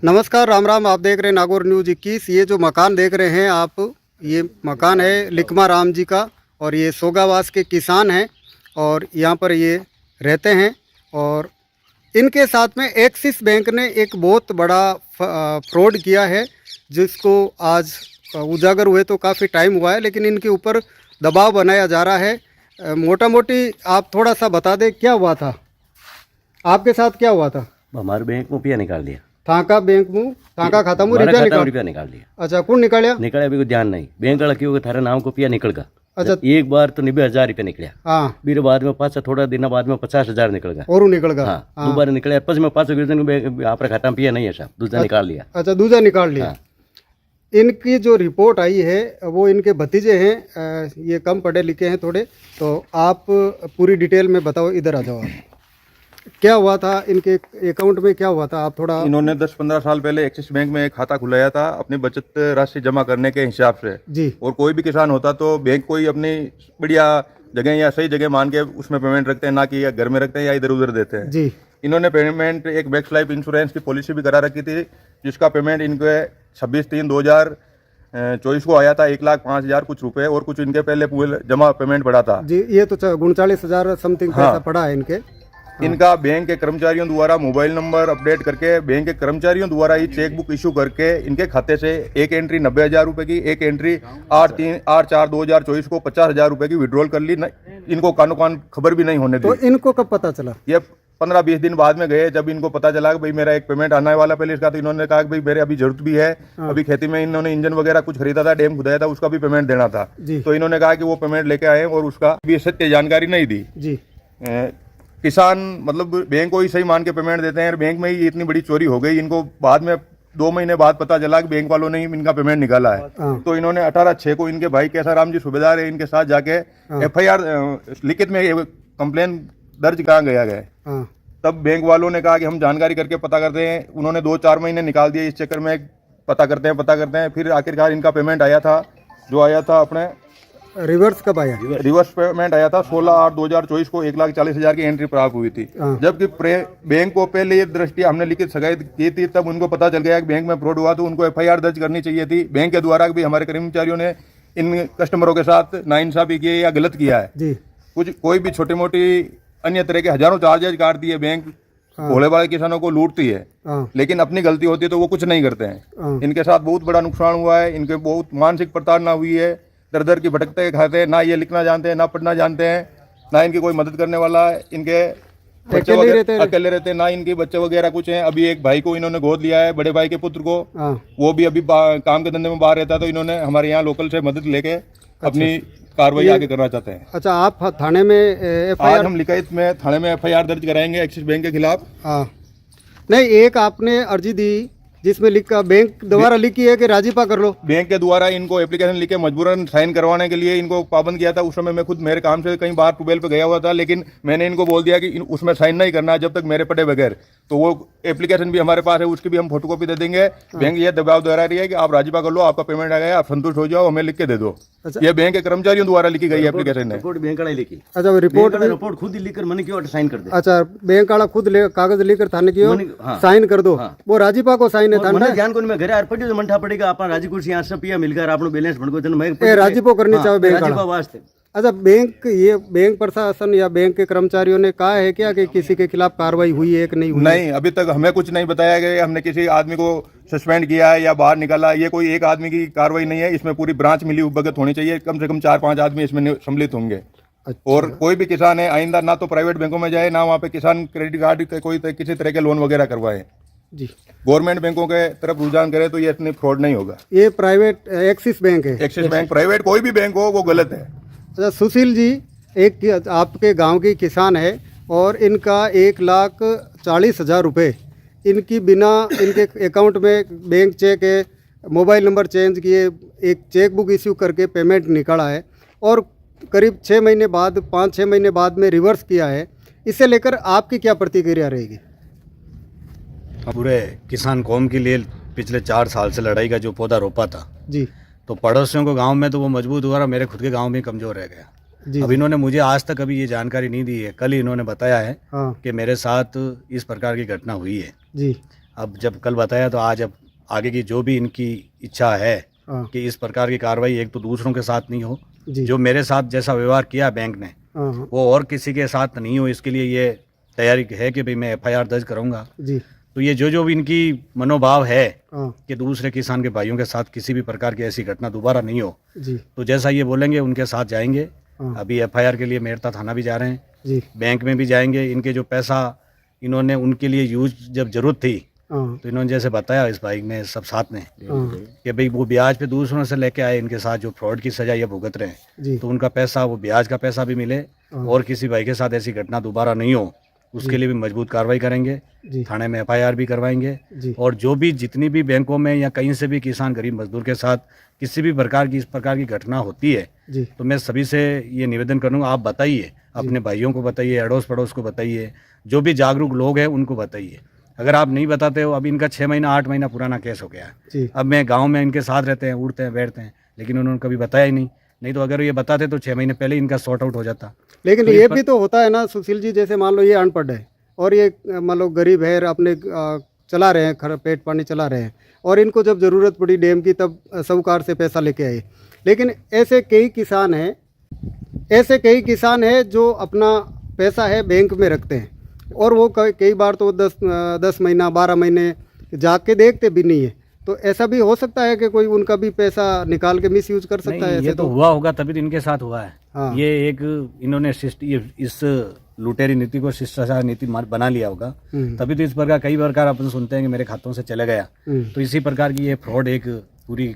नमस्कार, राम राम। आप देख रहे हैं नागौर न्यूज़ 21। ये जो मकान देख रहे हैं आप, ये मकान है लिकमा राम जी का और ये सोगावास के किसान हैं और यहाँ पर ये रहते हैं। और इनके साथ में एक्सिस बैंक ने एक बहुत बड़ा फ्रॉड किया है, जिसको आज उजागर हुए तो काफ़ी टाइम हुआ है, लेकिन इनके ऊपर दबाव बनाया जा रहा है। मोटा मोटी आप थोड़ा सा बता दें क्या हुआ था, आपके साथ क्या हुआ था? हमारे बैंक में रुपया निकाल दिया। थाका बैंक में थाका खाता में रुपया निकाल दिया। अच्छा, कौन निकालिया? निकले अभी को ध्यान नहीं। बैंक वाला क्यों थारे नाम को रुपया निकल गया। अच्छा, एक बार तो 90,000 रुपया निकलिया। हाँ, फिर बाद में 5 थोड़ा दिन बाद में 50,000 निकल गया। और निकल गया। हाँ, दोबारा निकले। पच में 5 गिरजन आपरे खाता में पिया नहीं है साहब, दूसरा निकाल लिया। अच्छा, दूसरा निकाल लिया। हाँ। इनकी जो रिपोर्ट आई है वो इनके भतीजे हैं, ये कम पढ़े लिखे हैं थोड़े, तो आप पूरी डिटेल में बताओ। इधर आ जाओ आप। क्या हुआ था इनके अकाउंट में, क्या हुआ था आप थोड़ा? इन्होंने 10-15 साल पहले एक्सिस बैंक में एक खाता खुलाया था अपनी बचत राशि जमा करने के हिसाब से जी। और कोई भी किसान होता तो बैंक को ही अपनी बढ़िया जगह या सही जगह मान के उसमें पेमेंट रखते हैं, ना कि या घर में रखते हैं या इधर उधर देते हैं जी। इन्होंने पेमेंट एक मैक्स लाइफ इंश्योरेंस की पॉलिसी भी करा रखी थी, जिसका पेमेंट इनके 26/3/2024 को आया था 1,05,000 कुछ रुपए, और कुछ इनके पहले पूरे जमा पेमेंट पड़ा था जी। ये तो 39,000 समथिंग पैसा पड़ा है इनके। इनका बैंक के कर्मचारियों द्वारा मोबाइल नंबर अपडेट करके बैंक के कर्मचारियों द्वारा ही चेक बुक इशू करके इनके खाते से एक एंट्री 90,000 रुपए की, एक एंट्री 8/4/2024 को 50,000 रुपए की विड्रॉल कर ली। इनको कानो कान खबर भी नहीं होने दी। तो इनको कब पता चला? ये 15-20 दिन बाद में गए, जब इनको पता चला कि भाई मेरा एक पेमेंट आने वाला पहले इसका, तो इन्होंने कहा कि भाई मेरे अभी जरूरत भी है, अभी खेती में इन्होंने इंजन वगैरह कुछ खरीदा था, डैम खुदाया था, उसका भी पेमेंट देना था। तो इन्होंने कहा कि वो पेमेंट लेके आए और उसका भी सत्य जानकारी नहीं दी। जी। किसान मतलब बैंक को ही सही मान के पेमेंट देते हैं, और बैंक में ही इतनी बड़ी चोरी हो गई। इनको बाद में 2 महीने बाद पता चला कि बैंक वालों ने ही इनका पेमेंट निकाला है। तो इन्होंने 18/6 को इनके भाई कैसाराम जी सूबेदार है, इनके साथ जाके FIR लिखित में कंप्लेन दर्ज करा गया है। तब बैंक वालों ने कहा कि हम जानकारी करके पता करते हैं। उन्होंने 2-4 महीने निकाल दिए इस चक्कर में, पता करते हैं। फिर आखिरकार इनका पेमेंट आया था, जो आया था अपने रिवर्स कब आया? रिवर्स पेमेंट आया था 16/8/2024 को 1,40,000 की एंट्री प्राप्त हुई थी। जबकि बैंक को पहले ये दृष्टि हमने लिखित शिकायत की थी, तब उनको पता चल गया कि बैंक में फ्रॉड हुआ, तो उनको FIR दर्ज करनी चाहिए थी बैंक के द्वारा कि हमारे कर्मचारियों ने इन कस्टमरों के साथ नाइंसाफी की या गलत किया है जी। कोई भी छोटी मोटी अन्य तरह के हजारों चार्जेज काटती है बैंक, भोले भाले किसानों को लूटती है, लेकिन अपनी गलती होती है तो वो कुछ नहीं करते हैं। इनके साथ बहुत बड़ा नुकसान हुआ है, इनके बहुत मानसिक प्रताड़ना हुई है, दर दर की भटकते खाते हैं, ना ये लिखना जानते हैं, ना पढ़ना जानते हैं, ना इनकी कोई मदद करने वाला है। इनके बच्चे अकेले रहते हैं, ना इनके बच्चे वगैरह कुछ हैं। अभी एक भाई को इन्होंने गोद लिया है, बड़े भाई के पुत्र को, वो भी अभी काम के धंधे में बाहर रहता है, तो इन्होंने हमारे यहाँ लोकल से मदद लेके अपनी कार्रवाई आगे करना चाहते हैं। अच्छा, आप थाने में आज हम लिखायत में थाने में FIR दर्ज कराएंगे एक्सिस बैंक के खिलाफ। नहीं, एक आपने अर्जी दी जिसमें लिखा बैंक द्वारा लिखी है कि राजीपा कर लो। बैंक के द्वारा इनको एप्लीकेशन लिखे मजबूरन साइन करवाने के लिए इनको पाबंद किया था। उस समय मैं खुद मेरे काम से कई बार ट्यूबवेल पे गया हुआ था, लेकिन मैंने इनको बोल दिया कि उसमें साइन नहीं करना जब तक मेरे पढ़े बगैर। तो वो एप्लीकेशन भी हमारे पास है, उसकी भी हम फोटोकॉपी दे देंगे। बैंक ये दबाव दे रही है कि आप राजीपा कर लो, आपका पेमेंट आ गया, आप संतुष्ट हो जाओ, हमें लिख के दे दो। ये बैंक के कर्मचारियों द्वारा लिखी गई एप्लीकेशन है। रिपोर्ट बैंक वाला लिखी। अच्छा, रिपोर्ट खुद ही लिखकर मैंने क्यों साइन कर दे। अच्छा, बैंक वाला खुद कागज लेकर थाने की साइन कर दो। वो राजीपा को साइन है थाने ध्यान को मैं घरे आर पड़ी तो मंठा पड़ेगा अपन राजी कुर्सी यहाँ सब पिया मिलकर आपनो बैलेंस भड़को जन मैं राजीपो करनी चाहिए बैंक वाला वास्ते। अच्छा, बैंक प्रशासन या बैंक के कर्मचारियों ने कहा है क्या कि किसी के खिलाफ कार्रवाई हुई है कि नहीं हुई? नहीं, अभी तक हमें कुछ नहीं बताया गया। हमने किसी आदमी को सस्पेंड किया है या बाहर निकाला, ये कोई एक आदमी की कार्रवाई नहीं है। इसमें पूरी ब्रांच मिली भगत होनी चाहिए, कम से कम 4-5 आदमी इसमें सम्मिलित होंगे। अच्छा। और कोई भी किसान है आइंदा ना तो प्राइवेट बैंकों में जाए, ना वहाँ पे किसान क्रेडिट कार्ड के कोई किसी तरह के लोन वगैरह करवाए जी। गवर्नमेंट बैंकों के तरफ रुझान करे तो ये इतनी फ्रॉड नहीं होगा। ये प्राइवेट एक्सिस बैंक है। एक्सिस बैंक प्राइवेट कोई भी बैंक हो वो गलत है। अच्छा, सुशील जी एक आपके गांव के किसान है और इनका 1,40,000 रुपये इनकी बिना इनके अकाउंट में बैंक चेक है, मोबाइल नंबर चेंज किए, एक चेक बुक इश्यू करके पेमेंट निकाला है और करीब 6 महीने बाद 5-6 महीने बाद में रिवर्स किया है। इसे लेकर आपकी क्या प्रतिक्रिया रहेगी? पूरे किसान कौम के लिए पिछले 4 साल से लड़ाई का जो पौधा रोपा था जी, तो पड़ोसियों को गांव में तो वो मजबूत हुआ, मेरे खुद के गांव में कमज़ोर रह गया। अब इन्होंने मुझे आज तक अभी ये जानकारी नहीं दी है। कल ही इन्होंने बताया है कि मेरे साथ इस प्रकार की घटना हुई है जी। अब जब कल बताया तो आज अब आगे की जो भी इनकी इच्छा है हाँ कि इस प्रकार की कार्रवाई एक तो दूसरों के साथ नहीं हो, जी जो मेरे साथ जैसा व्यवहार किया बैंक ने हाँ हाँ वो और किसी के साथ नहीं हो, इसके लिए ये तैयारी है कि भाई मैं FIR दर्ज करूँगा। जी तो ये जो भी इनकी मनोभाव है हाँ कि दूसरे किसान के भाइयों के साथ किसी भी प्रकार की ऐसी घटना दोबारा नहीं हो, जी तो जैसा ये बोलेंगे उनके साथ जाएंगे। हाँ अभी FIR के लिए मेरठा थाना भी जा रहे हैं, जी बैंक में भी जाएंगे। इनके जो पैसा इन्होंने उनके लिए यूज जब जरूरत थी हाँ तो इन्होंने जैसे बताया इस भाई ने सब साथ में हाँ कि भाई वो ब्याज पे दूसरों से लेके आए, इनके साथ जो फ्रॉड की सजा ये भुगत रहे हैं, जी तो उनका पैसा वो ब्याज का पैसा भी मिले हाँ। और किसी भाई के साथ ऐसी घटना दोबारा नहीं हो, उसके लिए भी मजबूत कार्रवाई करेंगे। जी थाने में FIR भी करवाएंगे जी और जो भी जितनी भी बैंकों में या कहीं से भी किसान गरीब मजदूर के साथ किसी भी प्रकार की इस प्रकार की घटना होती है जी तो मैं सभी से ये निवेदन करूँगा, आप बताइए, अपने भाइयों को बताइए, अड़ोस पड़ोस को बताइए, जो भी जागरूक लोग हैं उनको बताइए। अगर आप नहीं बताते हो, अभी इनका 6 महीना 8 महीना पुराना केस हो गया है। जी अब मैं गांव में इनके साथ रहते हैं, उठते हैं बैठते हैं, लेकिन उन्होंने कभी बताया ही नहीं तो अगर ये बताते तो 6 महीने पहले ही इनका सॉर्ट आउट हो जाता। लेकिन तो ये इस पर- भी तो होता है ना सुशील जी, जैसे मान लो ये अनपढ़ है और ये मान लो गरीब है, अपने चला रहे हैं, पेट पानी चला रहे हैं, और इनको जब ज़रूरत पड़ी डैम की तब साहूकार से पैसा लेके आए। लेकिन ऐसे कई किसान हैं जो अपना पैसा है बैंक में रखते हैं और वो कई बार तो 10 महीना 12 महीने जाके देखते भी नहीं है। तो ऐसा भी हो सकता है कि कोई उनका भी पैसा निकाल के मिस यूज कर सकता है। नहीं, ऐसे ये तो हुआ होगा तभी तो इनके साथ हुआ है। हाँ। ये एक इन्होंने इस लुटेरी नीति को शिष्टाचार नीति बना लिया होगा, तभी तो इस प्रकार कई प्रकार अपन सुनते हैं कि मेरे खातों से चले गया। तो इसी प्रकार की ये फ्रॉड एक पूरी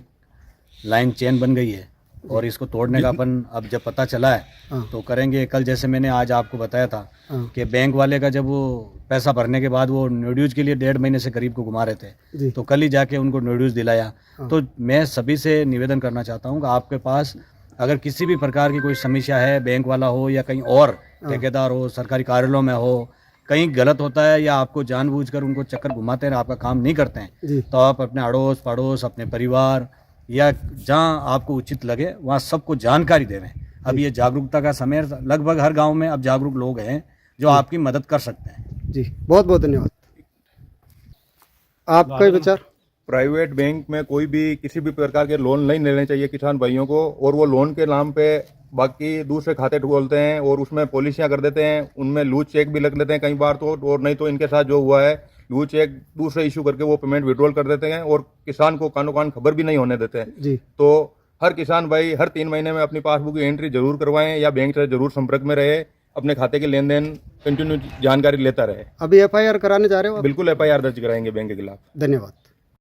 लाइन चेन बन गई है और इसको तोड़ने का अपन अब जब पता चला है हाँ। तो करेंगे। कल जैसे मैंने आज आपको बताया था हाँ। कि बैंक वाले का जब वो पैसा भरने के बाद वो न्यूड्यूज के लिए 1.5 महीने से करीब को घुमा रहे थे, जी तो कल ही जाके उनको न्यूड्यूज दिलाया। तो मैं सभी से निवेदन करना चाहता हूँ कि आपके पास अगर किसी भी प्रकार की कोई समस्या है, बैंक वाला हो या कहीं और ठेकेदार हो, सरकारी कार्यालयों में हो, कहीं गलत होता है या आपको जानबूझकर उनको चक्कर घुमाते हैं, आपका काम नहीं करते हैं, जी तो आप अपने अड़ोस पड़ोस, अपने परिवार या जहाँ आपको उचित लगे वहाँ सबको जानकारी देवें। अब ये जागरूकता का समय, लगभग हर गांव में अब जागरूक लोग हैं जो आपकी मदद कर सकते हैं। जी बहुत बहुत धन्यवाद। आपका विचार? प्राइवेट बैंक में कोई भी किसी भी प्रकार के लोन नहीं लेने चाहिए किसान भाइयों को, और वो लोन के नाम पे बाकी दूसरे खाते खोलते हैं और उसमें पॉलिसियां कर देते हैं, उनमें लूज चेक भी लग लेते हैं कई बार तो, और नहीं तो इनके साथ जो हुआ है लूज चेक दूसरे इशू करके वो पेमेंट विड्रॉल कर देते हैं और किसान को कानो कान खबर भी नहीं होने देते हैं। जी तो हर किसान भाई हर 3 महीने में अपनी पासबुक की एंट्री जरूर करवाएं या बैंक से जरूर संपर्क में रहे, अपने खाते के लेन देन कंटिन्यू जानकारी लेता रहे। अभी FIR कराने जा रहे हो आप? बिल्कुल FIR दर्ज कराएंगे बैंक के खिलाफ। धन्यवाद।